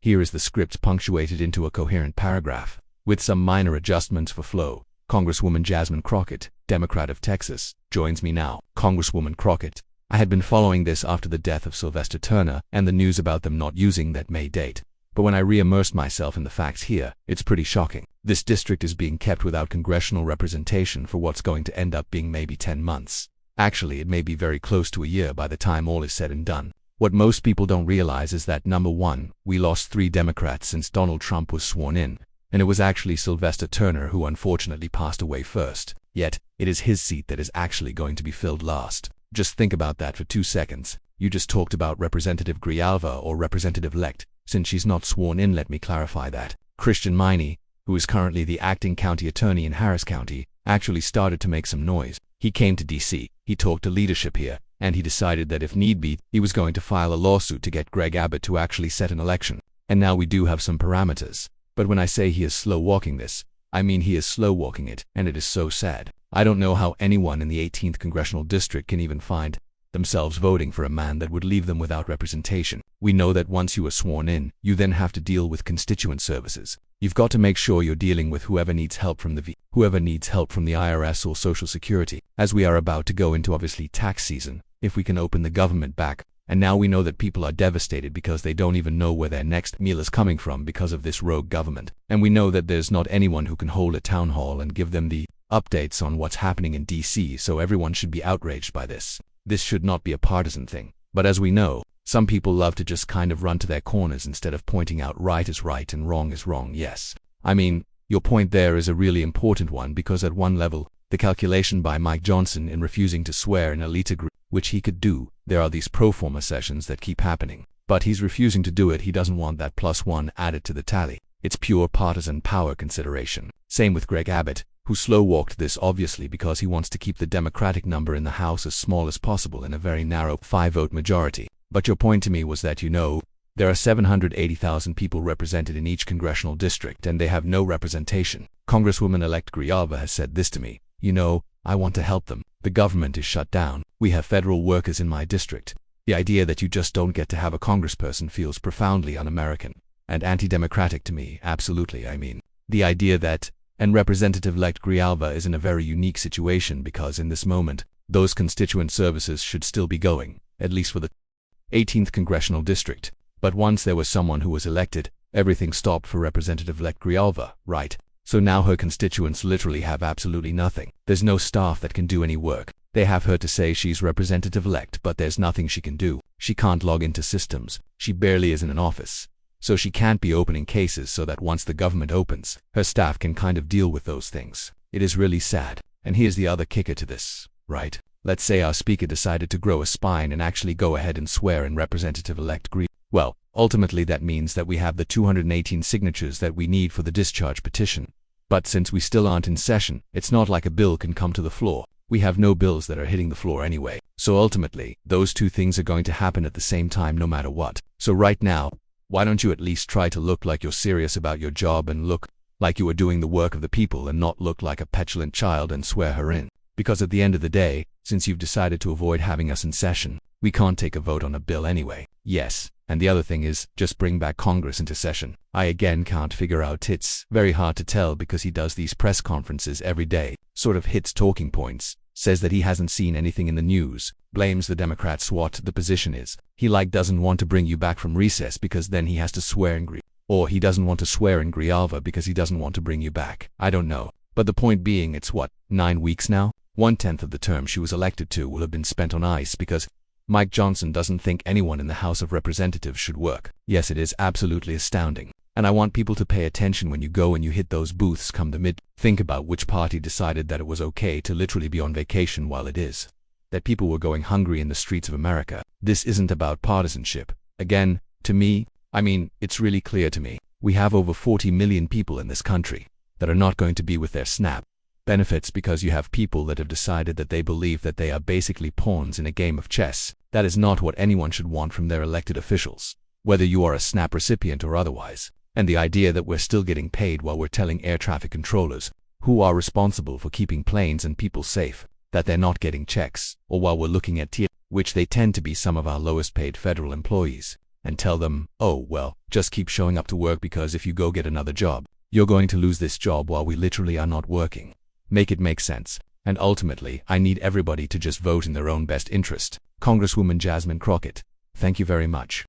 Here is the script punctuated into a coherent paragraph, with some minor adjustments for flow. Congresswoman Jasmine Crockett, Democrat of Texas, joins me now. Congresswoman Crockett, I had been following this after the death of Sylvester Turner and the news about them not using that May date. But when I re-immersed myself in the facts here, it's pretty shocking. This district is being kept without congressional representation for what's going to end up being maybe 10 months. Actually, it may be very close to a year by the time all is said and done. What most people don't realize is that, number one, we lost 3 Democrats since Donald Trump was sworn in, and it was actually Sylvester Turner who unfortunately passed away first. Yet, it is his seat that is actually going to be filled last. Just think about that for 2 seconds. You just talked about Representative Grijalva or Representative-elect. Since she's not sworn in, let me clarify that. Christian Miney, who is currently the acting county attorney in Harris County, actually started to make some noise. He came to D.C., he talked to leadership here, and he decided that if need be, he was going to file a lawsuit to get Greg Abbott to actually set an election. And now we do have some parameters. But when I say he is slow-walking this, I mean he is slow-walking it, and it is so sad. I don't know how anyone in the 18th Congressional District can even find themselves voting for a man that would leave them without representation. We know that once you are sworn in, you then have to deal with constituent services. You've got to make sure you're dealing with whoever needs help from the IRS or Social Security. As we are about to go into obviously tax season, if we can open the government back, and now we know that people are devastated because they don't even know where their next meal is coming from because of this rogue government. And we know that there's not anyone who can hold a town hall and give them the updates on what's happening in DC, so everyone should be outraged by this. This should not be a partisan thing. But as we know, some people love to just kind of run to their corners instead of pointing out right is right and wrong is wrong. Yes. I mean, your point there is a really important one because at one level, the calculation by Mike Johnson in refusing to swear in elite agreement, which he could do, there are these pro forma sessions that keep happening. But he's refusing to do it. He doesn't want that +1 added to the tally. It's pure partisan power consideration. Same with Greg Abbott, who slow-walked this obviously because he wants to keep the Democratic number in the House as small as possible in a very narrow 5-vote majority. But your point to me was that, there are 780,000 people represented in each congressional district and they have no representation. Congresswoman-elect Grijalva has said this to me, I want to help them. The government is shut down. We have federal workers in my district. The idea that you just don't get to have a congressperson feels profoundly un-American and anti-democratic to me, absolutely. I mean, the idea that and Representative-elect Grijalva is in a very unique situation because in this moment, those constituent services should still be going, at least for the 18th Congressional District. But once there was someone who was elected, everything stopped for Representative-elect Grijalva, right? So now her constituents literally have absolutely nothing. There's no staff that can do any work. They have her to say she's representative-elect, but there's nothing she can do. She can't log into systems. She barely is in an office. So she can't be opening cases so that once the government opens, her staff can kind of deal with those things. It is really sad. And here's the other kicker to this, right? Let's say our speaker decided to grow a spine and actually go ahead and swear in Representative-elect Grijalva. Well, ultimately that means that we have the 218 signatures that we need for the discharge petition. But since we still aren't in session, it's not like a bill can come to the floor. We have no bills that are hitting the floor anyway. So ultimately, those two things are going to happen at the same time no matter what. So right now, why don't you at least try to look like you're serious about your job and look like you are doing the work of the people and not look like a petulant child and swear her in? Because at the end of the day, since you've decided to avoid having us in session, we can't take a vote on a bill anyway. Yes. And the other thing is, just bring back Congress into session. I again can't figure out. It's very hard to tell because he does these press conferences every day, sort of hits talking points, says that he hasn't seen anything in the news, blames the Democrats what the position is. He doesn't want to bring you back from recess because then he has to swear in or he doesn't want to swear in Grijalva because he doesn't want to bring you back. I don't know. But the point being, it's 9 weeks now? 1/10 of the term she was elected to will have been spent on ice because Mike Johnson doesn't think anyone in the House of Representatives should work. Yes, it is absolutely astounding. And I want people to pay attention when you go and you hit those booths come the mid. Think about which party decided that it was okay to literally be on vacation while it is. That people were going hungry in the streets of America. This isn't about partisanship. Again, to me, it's really clear to me. We have over 40 million people in this country that are not going to be with their SNAP benefits because you have people that have decided that they believe that they are basically pawns in a game of chess. That is not what anyone should want from their elected officials, whether you are a SNAP recipient or otherwise. And the idea that we're still getting paid while we're telling air traffic controllers, who are responsible for keeping planes and people safe, that they're not getting checks, or while we're looking at which they tend to be some of our lowest paid federal employees. and tell them, oh, well, just keep showing up to work because if you go get another job, you're going to lose this job while we literally are not working. Make it make sense. And ultimately, I need everybody to just vote in their own best interest. Congresswoman Jasmine Crockett, thank you very much.